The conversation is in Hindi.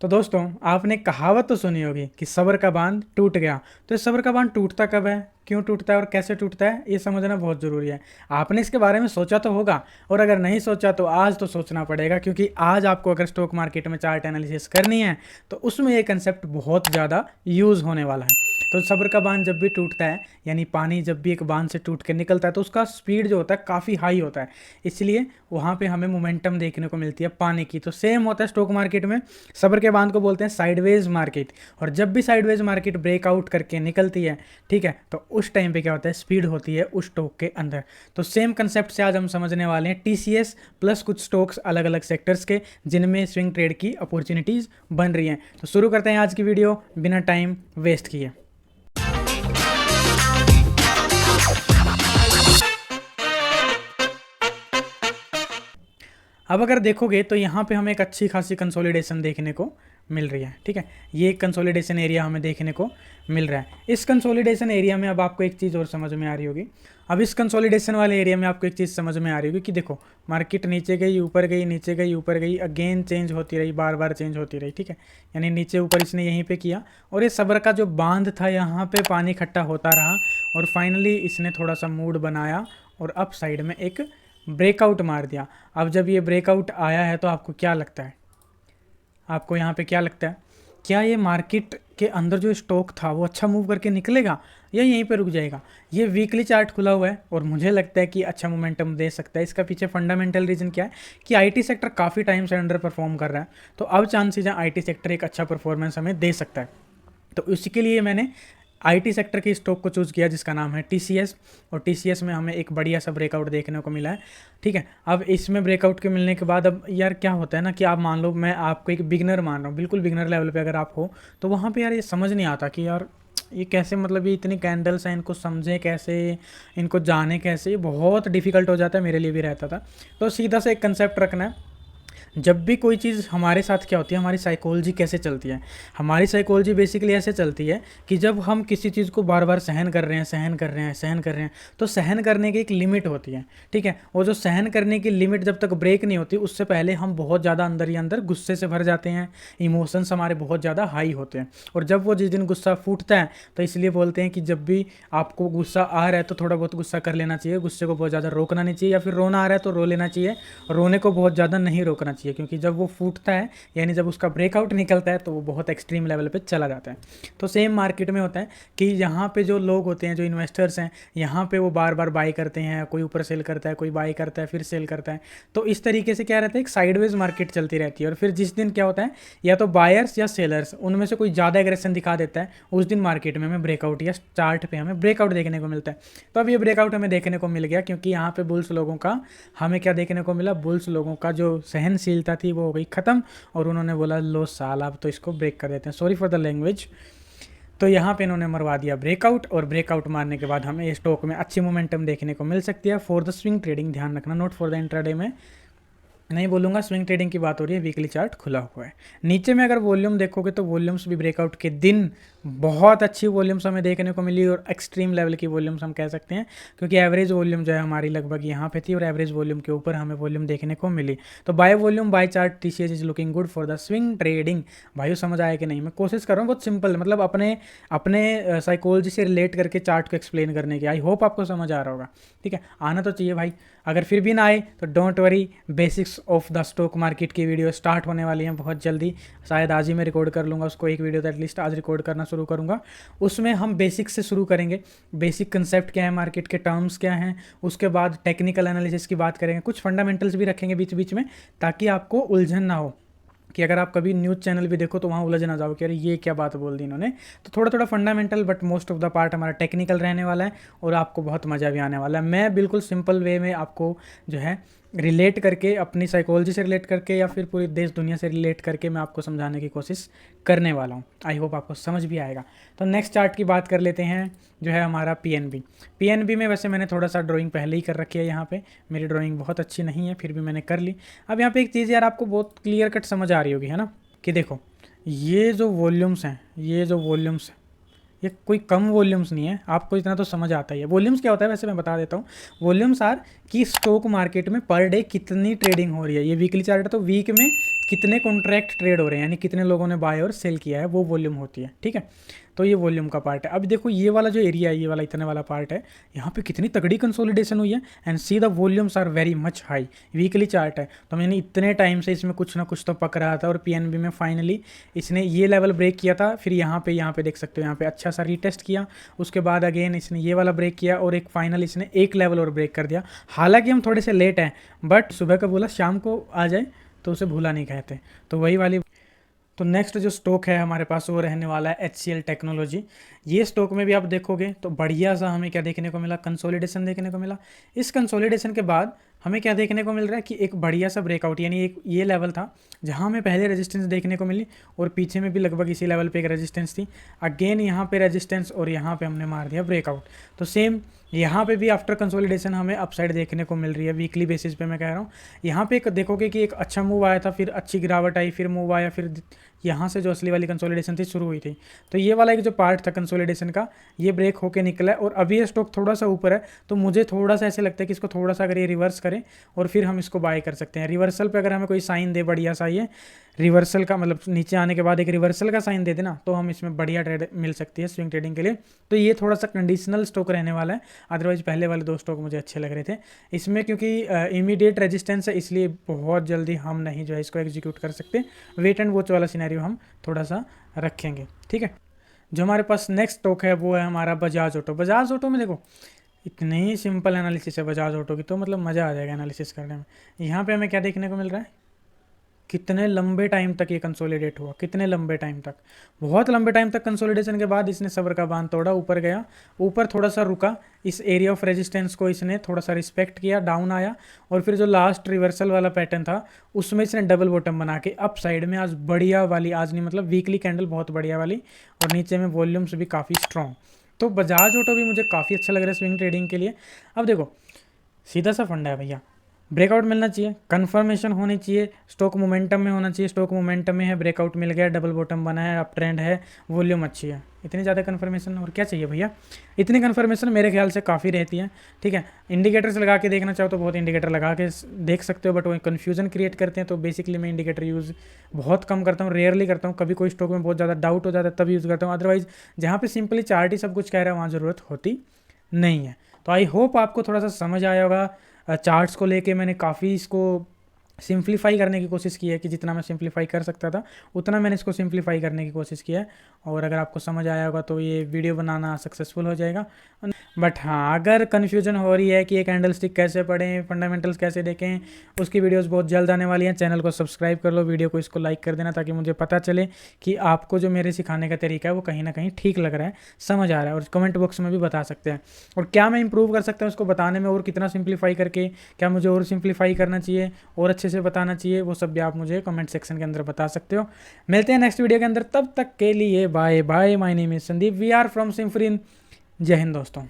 तो दोस्तों, आपने कहावत तो सुनी होगी कि सब्र का बांध टूट गया। तो ये सब्र का बांध टूटता कब है, क्यों टूटता है और कैसे टूटता है, ये समझना बहुत ज़रूरी है। आपने इसके बारे में सोचा तो होगा, और अगर नहीं सोचा तो आज तो सोचना पड़ेगा, क्योंकि आज आपको अगर स्टॉक मार्केट में चार्ट एनालिसिस करनी है तो उसमें ये कंसेप्ट बहुत ज़्यादा यूज़ होने वाला है। तो सब्र का बांध जब भी टूटता है, यानी पानी जब भी एक बांध से टूट के निकलता है, तो उसका स्पीड जो होता है काफ़ी हाई होता है, इसलिए वहाँ पे हमें मोमेंटम देखने को मिलती है पानी की। तो सेम होता है स्टॉक मार्केट में। सब्र के बांध को बोलते हैं साइडवेज मार्केट, और जब भी साइडवेज मार्केट ब्रेकआउट करके निकलती है, ठीक है, तो उस टाइम पे क्या होता है, स्पीड होती है उस स्टॉक के अंदर। तो सेम कंसेप्ट से आज हम समझने वाले हैं टीसीएस प्लस कुछ स्टॉक्स अलग अलग सेक्टर्स के, जिनमें स्विंग ट्रेड की अपॉर्चुनिटीज़ बन रही हैं। तो शुरू करते हैं आज की वीडियो बिना टाइम वेस्ट किए। अब अगर देखोगे तो यहाँ पे हमें एक अच्छी खासी कंसोलिडेशन देखने को मिल रही है, ठीक है। ये एक कंसोलिडेशन एरिया हमें देखने को मिल रहा है। इस कंसोलिडेशन एरिया में अब आपको एक चीज़ और समझ में आ रही होगी। अब इस कंसोलिडेशन वाले एरिया में आपको एक चीज़ समझ में आ रही होगी कि देखो, मार्केट नीचे गई, ऊपर गई, नीचे गई, ऊपर गई, अगेन चेंज होती रही, बार बार चेंज होती रही, ठीक है। यानी नीचे ऊपर इसने यहीं पे किया, और ये सब्र का जो बांध था यहाँ पे पानी इकट्ठा होता रहा, और फाइनली इसने थोड़ा सा मूड बनाया और अप साइड में एक ब्रेकआउट मार दिया। अब जब ये ब्रेकआउट आया है तो आपको क्या लगता है, आपको यहाँ पे क्या लगता है, क्या ये मार्केट के अंदर जो स्टॉक था वो अच्छा मूव करके निकलेगा या यहीं पे रुक जाएगा? ये वीकली चार्ट खुला हुआ है और मुझे लगता है कि अच्छा मोमेंटम दे सकता है। इसका पीछे फंडामेंटल रीज़न क्या है कि आईटी सेक्टर काफ़ी टाइम से अंडर परफॉर्म कर रहा है, तो अब चांसेस है आईटी सेक्टर एक अच्छा परफॉर्मेंस हमें दे सकता है। तो इसी के लिए मैंने आईटी सेक्टर की स्टॉक को चूज़ किया जिसका नाम है टीसीएस, और टीसीएस में हमें एक बढ़िया सा ब्रेकआउट देखने को मिला है, ठीक है। अब इसमें ब्रेकआउट के मिलने के बाद अब यार क्या होता है ना कि आप मान लो मैं आपको एक बिगनर मान रहा हूँ, बिल्कुल बिगनर लेवल पे अगर आप हो, तो वहाँ पे यार ये समझ नहीं आता कि यार ये कैसे, मतलब ये इतनी कैंडल्स हैं, इनको समझें कैसे, इनको जाने कैसे, ये बहुत डिफिकल्ट हो जाता है, मेरे लिए भी रहता था। तो सीधा सा एक कंसेप्ट रखना है, जब भी कोई चीज़ हमारे साथ क्या होती है, हमारी साइकोलॉजी कैसे चलती है। हमारी साइकोलॉजी बेसिकली ऐसे चलती है कि जब हम किसी चीज़ को बार बार सहन कर रहे हैं, सहन कर रहे हैं, सहन कर रहे हैं, तो सहन करने की एक लिमिट होती है, ठीक है। वो जो सहन करने की लिमिट जब तक ब्रेक नहीं होती, उससे पहले हम बहुत ज़्यादा अंदर ही अंदर गुस्से से भर जाते हैं, इमोशंस हमारे बहुत ज़्यादा हाई होते हैं। और जब वो जिस दिन गुस्सा फूटता है, तो इसलिए बोलते हैं कि जब भी आपको गुस्सा आ रहा है तो थोड़ा बहुत गुस्सा कर लेना चाहिए, गुस्से को बहुत ज़्यादा रोकना नहीं चाहिए, या फिर रोना आ रहा है तो रो लेना चाहिए, रोने को बहुत ज़्यादा नहीं रोकना चाहिए, क्योंकि जब वो फूटता है, यानी जब उसका ब्रेकआउट निकलता है, तो वो बहुत एक्सट्रीम लेवल पे चला जाता है। तो सेम मार्केट में होता है कि यहाँ पे जो लोग होते हैं, जो इन्वेस्टर्स हैं, यहाँ पे वो बार बार बाई करते हैं, कोई ऊपर सेल करता है, कोई बाई करता है, फिर सेल करता है। तो इस तरीके से क्या रहता है, एक साइडवेज मार्केट चलती रहती है। और फिर जिस दिन क्या होता है, या तो बायर्स या सेलर्स उनमें से कोई ज़्यादा एग्रेशन दिखा देता है, उस दिन मार्केट में हमें ब्रेकआउट या चार्ट पे हमें ब्रेकआउट देखने को मिलता है। तो अब ये ब्रेकआउट हमें देखने को मिल गया, क्योंकि यहाँ पे बुल्स लोगों का हमें क्या देखने को मिला, बुल्स लोगों का जो सहनशीलता थी वो हो गई ख़त्म, और उन्होंने बोला लो साल अब तो इसको ब्रेक कर देते हैं, सॉरी फॉर द लैंग्वेज। तो यहाँ पे इन्होंने मरवा दिया ब्रेकआउट, और ब्रेकआउट मारने के बाद हमें स्टॉक में अच्छी मोमेंटम देखने को मिल सकती है फॉर द स्विंग ट्रेडिंग। ध्यान रखना, नोट फॉर द इंट्राडे में नहीं बोलूँगा, स्विंग ट्रेडिंग की बात हो रही है, वीकली चार्ट खुला हुआ है। नीचे में अगर वॉल्यूम देखोगे तो वॉल्यूम्स भी ब्रेकआउट के दिन बहुत अच्छी वॉल्यूम्स हमें देखने को मिली, और एक्सट्रीम लेवल की वॉल्यूम्स हम कह सकते हैं, क्योंकि एवरेज वॉल्यूम जो है हमारी लगभग यहाँ पे थी, और एवरेज वॉल्यूम के ऊपर हमें वॉल्यूम देखने को मिली। तो by volume by chart TCS is looking good for the swing trading. भाइयों समझ आया कि नहीं? मैं कोशिश कर रहा हूँ बहुत सिंपल, मतलब अपने अपने साइकोलॉजी से रिलेट करके चार्ट को एक्सप्लेन करने की। आई होप आपको समझ आ रहा होगा, ठीक है। आना तो चाहिए भाई, अगर फिर भी ना आए तो don't worry, basics of the stock market की वीडियो स्टार्ट होने वाली हैं बहुत जल्दी। शायद आज ही मैं रिकॉर्ड कर लूँगा उसको, एक वीडियो तो एटलीस्ट आज रिकॉर्ड करना शुरू करूँगा। उसमें हम बेसिक्स से शुरू करेंगे, बेसिक कंसेप्ट क्या है, मार्केट के टर्म्स क्या हैं, उसके बाद टेक्निकल एनालिसिस की बात करेंगे, कुछ फंडामेंटल्स भी रखेंगे बीच बीच में, ताकि आपको उलझन ना हो कि अगर आप कभी न्यूज़ चैनल भी देखो तो वहाँ उलझ ना जाओ कि अरे ये क्या बात बोल दी इन्होंने। तो थोड़ा थोड़ा fundamental but most of the part हमारा टेक्निकल रहने वाला है, और आपको बहुत मज़ा भी आने वाला है। मैं बिल्कुल सिंपल वे में आपको जो है रिलेट करके, अपनी साइकोलॉजी से रिलेट करके, या फिर पूरी देश दुनिया से रिलेट करके मैं आपको समझाने की कोशिश करने वाला हूँ। आई होप आपको समझ भी आएगा। तो नेक्स्ट चार्ट की बात कर लेते हैं, जो है हमारा पीएनबी। पीएनबी में वैसे मैंने थोड़ा सा ड्राइंग पहले ही कर रखी है, यहाँ पे मेरी ड्राइंग बहुत अच्छी नहीं है, फिर भी मैंने कर ली। अब यहाँ पे एक चीज़ यार आपको बहुत क्लियर कट समझ आ रही होगी, है ना, कि देखो ये जो वॉल्यूम्स हैं, ये जो वॉल्यूम्स हैं, ये कोई कम वॉल्यूम्स नहीं है, आपको इतना तो समझ आता ही है। वॉल्यूम्स क्या होता है वैसे मैं बता देता हूँ। वॉल्यूम्स आर कि स्टॉक मार्केट में पर डे कितनी ट्रेडिंग हो रही है। ये वीकली चार्ट है तो वीक में कितने कॉन्ट्रैक्ट ट्रेड हो रहे हैं, यानी कितने लोगों ने बाय और सेल किया है, वो वॉल्यूम होती है। ठीक है, तो ये वॉल्यूम का पार्ट है। अब देखो ये वाला जो एरिया है, ये वाला इतने वाला पार्ट है, यहाँ पे कितनी तगड़ी कंसोलिडेशन हुई है and see the volumes are very much high. Weekly chart है, तो मैंने इतने टाइम से इसमें कुछ ना कुछ तो पक रहा था और पीएनबी में फाइनली इसने ये लेवल ब्रेक किया था। फिर यहाँ पे देख सकते हो, यहाँ पे अच्छा सा रीटेस्ट किया, उसके बाद अगेन इसने ये वाला ब्रेक किया और एक फाइनल इसने एक लेवल और ब्रेक कर दिया। हालांकि हम थोड़े से लेट हैं, बट सुबह का बोला शाम को आ जाए तो उसे भूला नहीं कहते, तो वही वाली। तो नेक्स्ट जो स्टॉक है हमारे पास वो रहने वाला है HCL टेक्नोलॉजी। ये स्टॉक में भी आप देखोगे तो बढ़िया सा हमें क्या देखने को मिला, कंसोलिडेशन देखने को मिला। इस कंसोलिडेशन के बाद हमें क्या देखने को मिल रहा है कि एक बढ़िया सा ब्रेकआउट, यानी एक ये लेवल था जहाँ हमें पहले रेजिस्टेंस देखने को मिली और पीछे में भी लगभग इसी लेवल पे एक रेजिस्टेंस थी। अगेन यहाँ पे रेजिस्टेंस और यहाँ पे हमने मार दिया ब्रेकआउट। तो सेम यहाँ पे भी आफ्टर कंसोलिडेशन हमें अपसाइड देखने को मिल रही है वीकली बेसिस पे। मैं कह रहा हूँ यहाँ पे एक देखोगे कि एक अच्छा मूव आया था, फिर अच्छी गिरावट आई, फिर मूव आया, फिर यहाँ से जो असली वाली कंसोलिडेशन थी शुरू हुई थी। तो ये वाला एक जो पार्ट था कंसोलिडेशन का, ये ब्रेक होके निकला है और अभी ये स्टॉक थोड़ा सा ऊपर है। तो मुझे थोड़ा सा ऐसे लगता है कि इसको थोड़ा सा अगर ये रिवर्स करे और फिर हम इसको बाय कर सकते हैं। रिवर्सल पे अगर हमें कोई साइन दे बढ़िया सा, ये रिवर्सल का मतलब नीचे आने के बाद एक रिवर्सल का साइन दे देना, तो हम इसमें बढ़िया ट्रेड मिल सकती है स्विंग ट्रेडिंग के लिए। तो ये थोड़ा सा कंडीशनल स्टॉक रहने वाला है, अदरवाइज पहले वाले दो स्टॉक मुझे अच्छे लग रहे थे। इसमें क्योंकि इमीडिएट रेजिस्टेंस है, इसलिए बहुत जल्दी हम नहीं जो है इसको एग्जीक्यूट कर सकते। वेट एंड वॉच वाला सिनेरियो हम थोड़ा सा रखेंगे। ठीक है, जो हमारे पास नेक्स्ट स्टॉक है वो है हमारा बजाज ऑटो। बजाज ऑटो में देखो इतनी ही सिंपल एनालिसिस है बजाज ऑटो की, तो मतलब मज़ा आ जाएगा एनालिसिस करने में। यहाँ पे हमें क्या देखने को मिल रहा है, कितने लंबे टाइम तक ये कंसोलिडेट हुआ, कितने लंबे टाइम तक, बहुत लंबे टाइम तक कंसोलिडेशन के बाद इसने सब्र का बांध तोड़ा, ऊपर गया, ऊपर थोड़ा सा रुका, इस एरिया ऑफ रेजिस्टेंस को इसने थोड़ा सा रिस्पेक्ट किया, डाउन आया और फिर जो लास्ट रिवर्सल वाला पैटर्न था उसमें इसने डबल बॉटम बना के अप साइड में आज बढ़िया वाली, आज नहीं मतलब वीकली कैंडल बहुत बढ़िया वाली, और नीचे में वॉल्यूम्स भी काफ़ी स्ट्रॉन्ग। तो बजाज ऑटो भी मुझे काफ़ी अच्छा लग रहा है स्विंग ट्रेडिंग के लिए। अब देखो सीधा सा फंडा है भैया, ब्रेकआउट मिलना चाहिए, कंफर्मेशन होनी चाहिए, स्टॉक मोमेंटम में होना चाहिए, स्टॉक मोमेंटम में है, ब्रेकआउट मिल गया, डबल बॉटम बना है, अप ट्रेंड है, वॉल्यूम अच्छी है, इतनी ज़्यादा कंफर्मेशन और क्या चाहिए भैया। इतनी कंफर्मेशन मेरे ख्याल से काफ़ी रहती है। ठीक है, इंडिकेटर्स लगा के देखना चाहो तो बहुत इंडिकेटर लगा के देख सकते हो, बट वो कन्फ्यूजन क्रिएट करते हैं। तो बेसिकली मैं इंडिकेटर यूज़ बहुत कम करता हूँ, रेयरली करता हूँ। कभी कोई स्टॉक में बहुत ज़्यादा डाउट हो जाता है तब यूज़ करता हूँ, अदरवाइज जहाँ पे सिंपली चार्ट ही सब कुछ कह रहा है वहाँ ज़रूरत होती नहीं है। तो आई होप आपको थोड़ा सा समझ आया होगा। चार्ट्स को लेके मैंने काफ़ी इसको सिंप्लीफाई करने की कोशिश की है, कि जितना मैं सिंप्लीफाई कर सकता था उतना मैंने इसको सिंप्लीफाई करने की कोशिश किया है। और अगर आपको समझ आया होगा तो ये वीडियो बनाना सक्सेसफुल हो जाएगा। बट हाँ, अगर कन्फ्यूजन हो रही है कि ये कैंडल स्टिक कैसे पढ़ें, फंडामेंटल्स कैसे देखें, उसकी वीडियोस बहुत जल्द आने वाली हैं। चैनल को सब्सक्राइब कर लो, वीडियो को इसको लाइक कर देना, ताकि मुझे पता चले कि आपको जो मेरे सिखाने का तरीका है वो कहीं ना कहीं ठीक लग रहा है, समझ आ रहा है। और कमेंट बॉक्स में भी बता सकते हैं, और क्या मैं इंप्रूव कर सकता हूँ उसको बताने में, और कितना सिंप्लीफाई करके, क्या मुझे और सिंप्लीफाई करना चाहिए और अच्छे से बताना चाहिए, वो सब भी आप मुझे कमेंट सेक्शन के अंदर बता सकते हो। मिलते हैं नेक्स्ट वीडियो के अंदर, तब तक के लिए bye bye. My name is Sandeep, we are from सिम्फरिन। जय हिंद दोस्तों।